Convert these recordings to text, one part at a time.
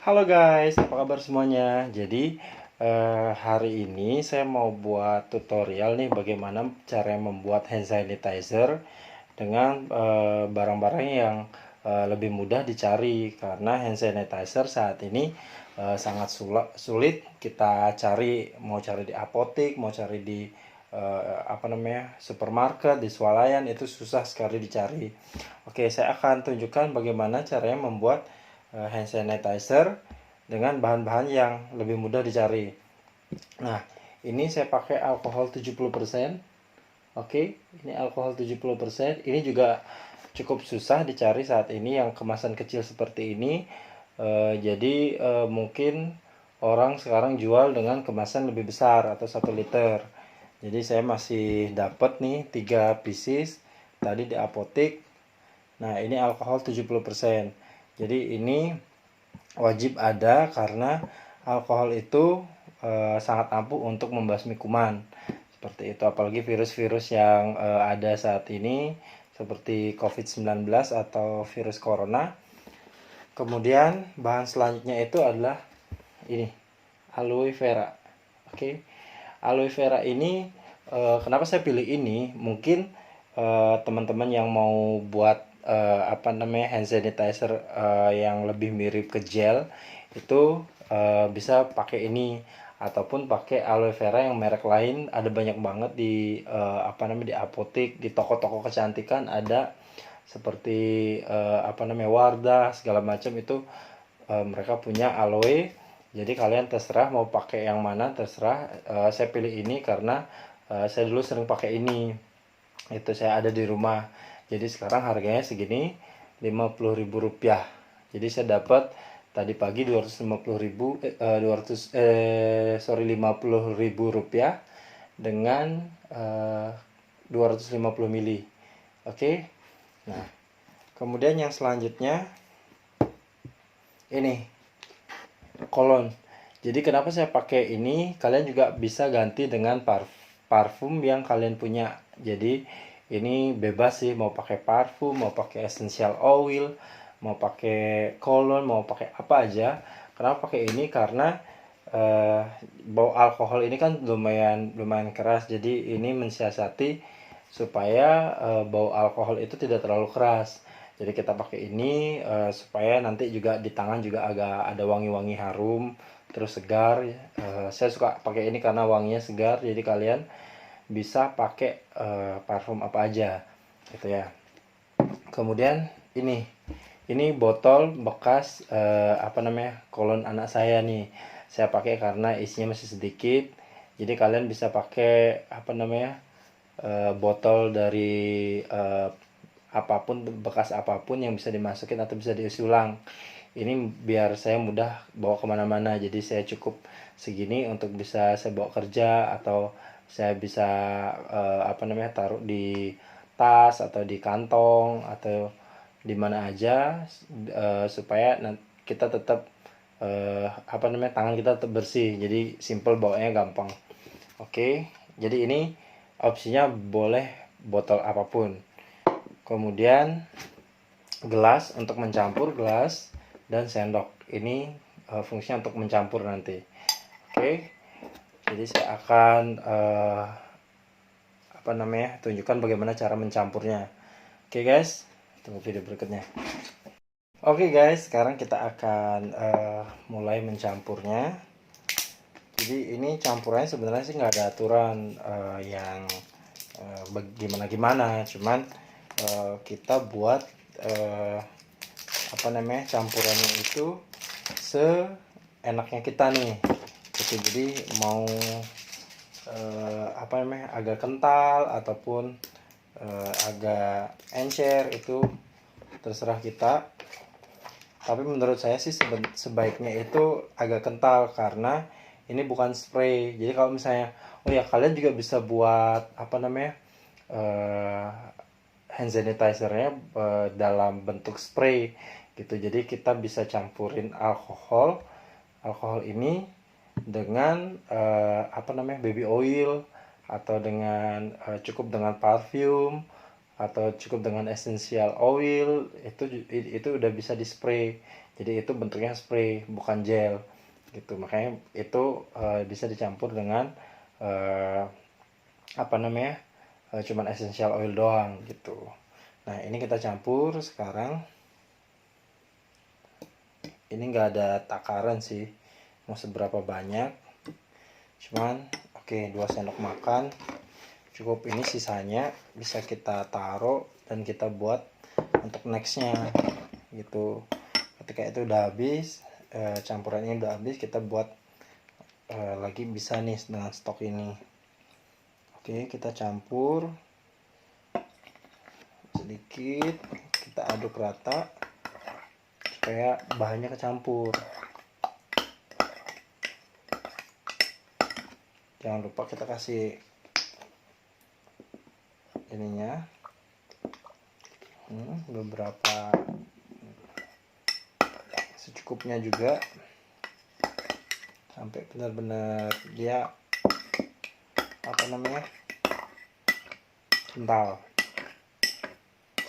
Halo guys, apa kabar semuanya? Jadi hari ini saya mau buat tutorial nih bagaimana cara membuat hand sanitizer dengan barang-barang yang lebih mudah dicari karena hand sanitizer saat ini sangat sulit kita cari, mau cari di apotek, mau cari di supermarket, di swalayan itu susah sekali dicari. Oke, saya akan tunjukkan bagaimana caranya membuat hand sanitizer dengan bahan-bahan yang lebih mudah dicari. Nah, ini saya pakai alkohol 70%. Oke, ini alkohol 70%. Ini juga cukup susah dicari saat ini yang kemasan kecil seperti ini. Jadi mungkin orang sekarang jual dengan kemasan lebih besar atau 1 liter. Jadi saya masih dapat nih 3 pieces tadi di apotek. Nah, ini alkohol 70%. Jadi ini wajib ada karena alkohol itu sangat ampuh untuk membasmi kuman. Seperti itu, apalagi virus-virus yang ada saat ini seperti COVID-19 atau virus corona. Kemudian bahan selanjutnya itu adalah ini, aloe vera. Oke. Aloe vera ini kenapa saya pilih ini? Mungkin teman-teman yang mau buat hand sanitizer yang lebih mirip ke gel itu bisa pakai ini ataupun pakai aloe vera yang merek lain. Ada banyak banget di di apotek, di toko-toko kecantikan ada seperti Wardah segala macam itu mereka punya aloe. Jadi kalian terserah mau pakai yang mana, terserah. Saya pilih ini karena saya dulu sering pakai ini. Itu saya ada di rumah. Jadi sekarang harganya segini, Rp50.000. Jadi saya dapat tadi pagi 50.000 rupiah dengan 250 mili. Oke. Nah, kemudian yang selanjutnya ini kolon. Jadi kenapa saya pakai ini? Kalian juga bisa ganti dengan parfum yang kalian punya. Jadi ini bebas sih, mau pakai parfum, mau pakai essential oil, mau pakai kolon, mau pakai apa aja. Kenapa pakai ini? Karena bau alkohol ini kan lumayan keras. Jadi ini mensiasati supaya bau alkohol itu tidak terlalu keras. Jadi kita pakai ini supaya nanti juga di tangan juga agak ada wangi-wangi harum, terus segar. Saya suka pakai ini karena wanginya segar. Jadi kalian bisa pakai parfum apa aja, gitu ya. Kemudian ini botol bekas kolon anak saya nih. Saya pakai karena isinya masih sedikit. Jadi kalian bisa pakai botol dari apapun, bekas apapun yang bisa dimasukin atau bisa diisi ulang. Ini biar saya mudah bawa kemana-mana, jadi saya cukup segini untuk bisa saya bawa kerja atau saya bisa taruh di tas atau di kantong atau di mana aja supaya kita tetap tangan kita tetap bersih, jadi simple bawanya gampang. Oke, jadi ini opsinya boleh botol apapun. Kemudian gelas untuk mencampur, gelas dan sendok. Ini fungsinya untuk mencampur nanti. Oke. Jadi saya akan tunjukkan bagaimana cara mencampurnya. Oke guys, tunggu video berikutnya. Oke guys, sekarang kita akan mulai mencampurnya. Jadi ini campurannya sebenarnya sih nggak ada aturan yang gimana-gimana, cuman kita buat campurannya itu seenaknya kita nih gitu. Jadi mau agak kental ataupun agak encer itu terserah kita, tapi menurut saya sih sebaiknya itu agak kental karena ini bukan spray. Jadi kalau misalnya kalian juga bisa buat hand sanitizernya dalam bentuk spray gitu. Jadi kita bisa campurin alkohol ini dengan baby oil atau dengan cukup dengan parfum atau cukup dengan essential oil, itu udah bisa di spray. Jadi itu bentuknya spray bukan gel gitu. Makanya itu bisa dicampur dengan apa namanya, cuman essential oil doang gitu. Nah ini kita campur sekarang. Ini nggak ada takaran sih mau seberapa banyak, cuman oke, 2 sendok makan cukup. Ini sisanya bisa kita taruh dan kita buat untuk nextnya gitu. Ketika itu udah habis, campurannya udah habis, kita buat lagi bisa nih dengan stok ini. Oke, kita campur sedikit, kita aduk rata supaya bahannya kecampur. Jangan lupa kita kasih ininya beberapa, secukupnya juga, sampai benar-benar dia apa namanya, kental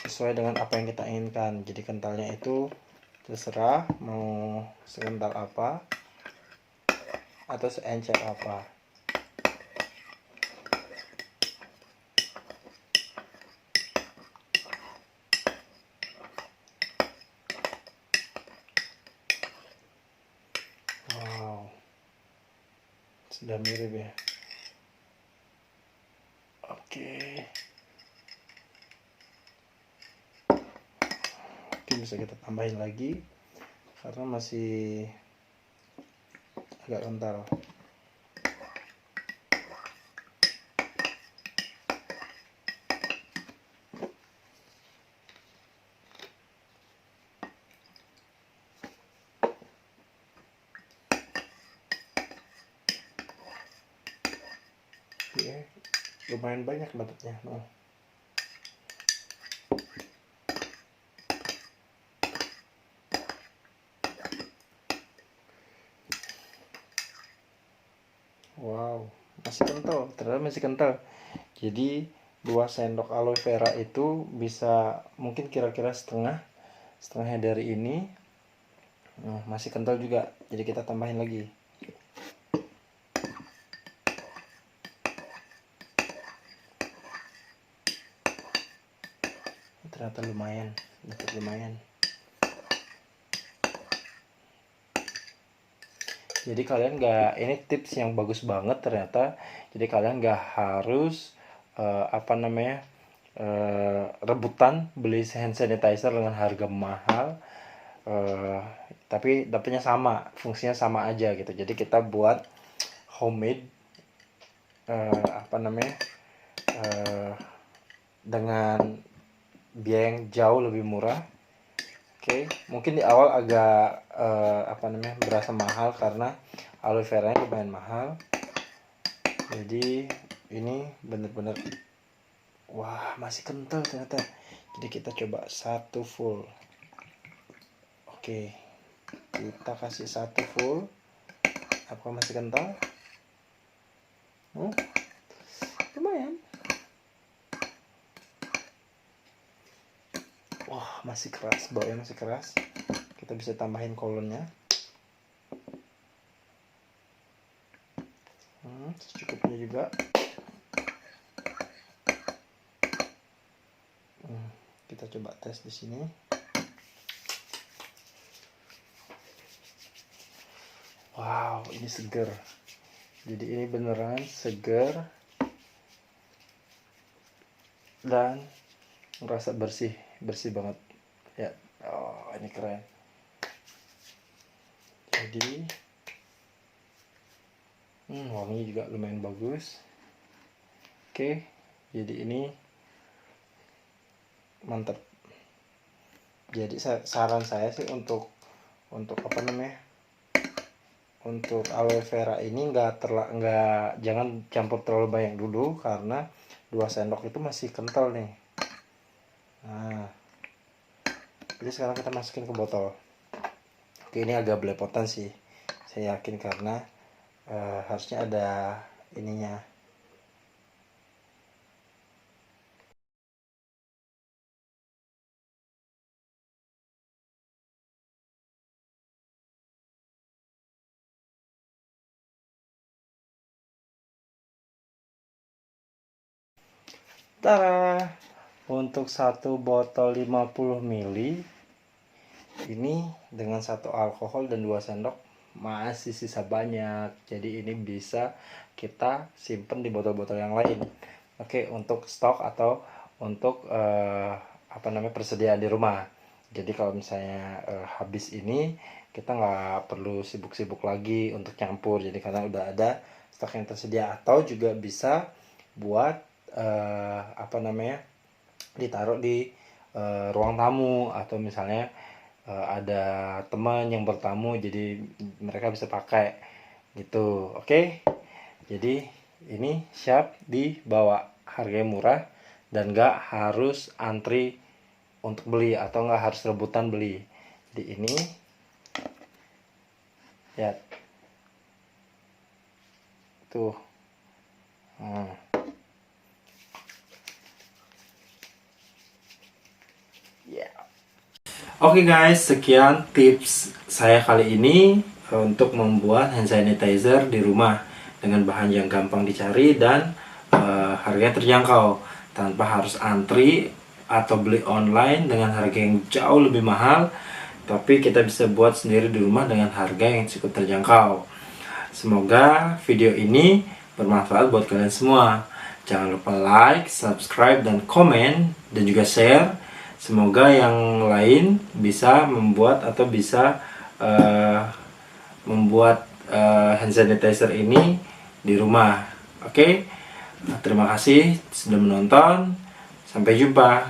sesuai dengan apa yang kita inginkan. Jadi kentalnya itu terserah mau sekental apa atau seencer apa. Wow, sudah mirip ya. Oke, mungkin bisa kita tambahin lagi karena masih agak kental. Oke, lumayan banyak dapatnya. Wow, masih kental, ternyata masih kental. Jadi 2 sendok aloe vera itu bisa mungkin kira-kira setengahnya dari ini. Masih kental juga, jadi kita tambahin lagi. Ternyata lumayan, dapat lumayan. Jadi kalian nggak, ini tips yang bagus banget ternyata. Jadi kalian nggak harus apa namanya, rebutan beli hand sanitizer dengan harga mahal, tapi dapetnya sama, fungsinya sama aja gitu. Jadi kita buat homemade, apa namanya, dengan biaya yang jauh lebih murah. Oke, mungkin di awal agak apa namanya, berasa mahal karena aloe vera nya lumayan mahal. Jadi ini bener-bener, wah masih kental ternyata. Jadi kita coba satu full. Oke, kita kasih satu full. Apakah masih kental? Lumayan. Wah, masih keras, baunya masih keras. Kita bisa tambahin kolonnya. Secukupnya juga. Kita coba tes di sini. Wow, ini seger. Jadi ini beneran seger dan merasa bersih banget ya. Oh, ini keren. Jadi wanginya juga lumayan bagus. Oke, jadi ini mantap. Jadi saran saya sih untuk apa namanya, untuk aloe vera ini jangan campur terlalu banyak dulu karena 2 sendok itu masih kental nih. Nah, jadi sekarang kita masukin ke botol. Oke, ini agak belepotan sih, saya yakin karena harusnya ada ininya. Tara, untuk satu botol 50 ml ini dengan satu alkohol dan 2 sendok masih sisa banyak. Jadi ini bisa kita simpen di botol-botol yang lain. Oke, untuk stok atau untuk persediaan di rumah. Jadi kalau misalnya habis ini, kita nggak perlu sibuk-sibuk lagi untuk campur. Jadi karena udah ada stok yang tersedia. Atau juga bisa buat ditaruh di ruang tamu, atau misalnya ada teman yang bertamu, jadi mereka bisa pakai gitu. Oke, jadi ini siap dibawa, harganya murah dan nggak harus antri untuk beli atau nggak harus rebutan beli. Jadi ini ya tuh. Oke guys, sekian tips saya kali ini untuk membuat hand sanitizer di rumah dengan bahan yang gampang dicari dan harganya terjangkau tanpa harus antri atau beli online dengan harga yang jauh lebih mahal, tapi kita bisa buat sendiri di rumah dengan harga yang cukup terjangkau. Semoga video ini bermanfaat buat kalian semua. Jangan lupa like, subscribe, dan komen, dan juga share. Semoga yang lain bisa membuat atau bisa membuat hand sanitizer ini di rumah. Oke, terima kasih sudah menonton. Sampai jumpa.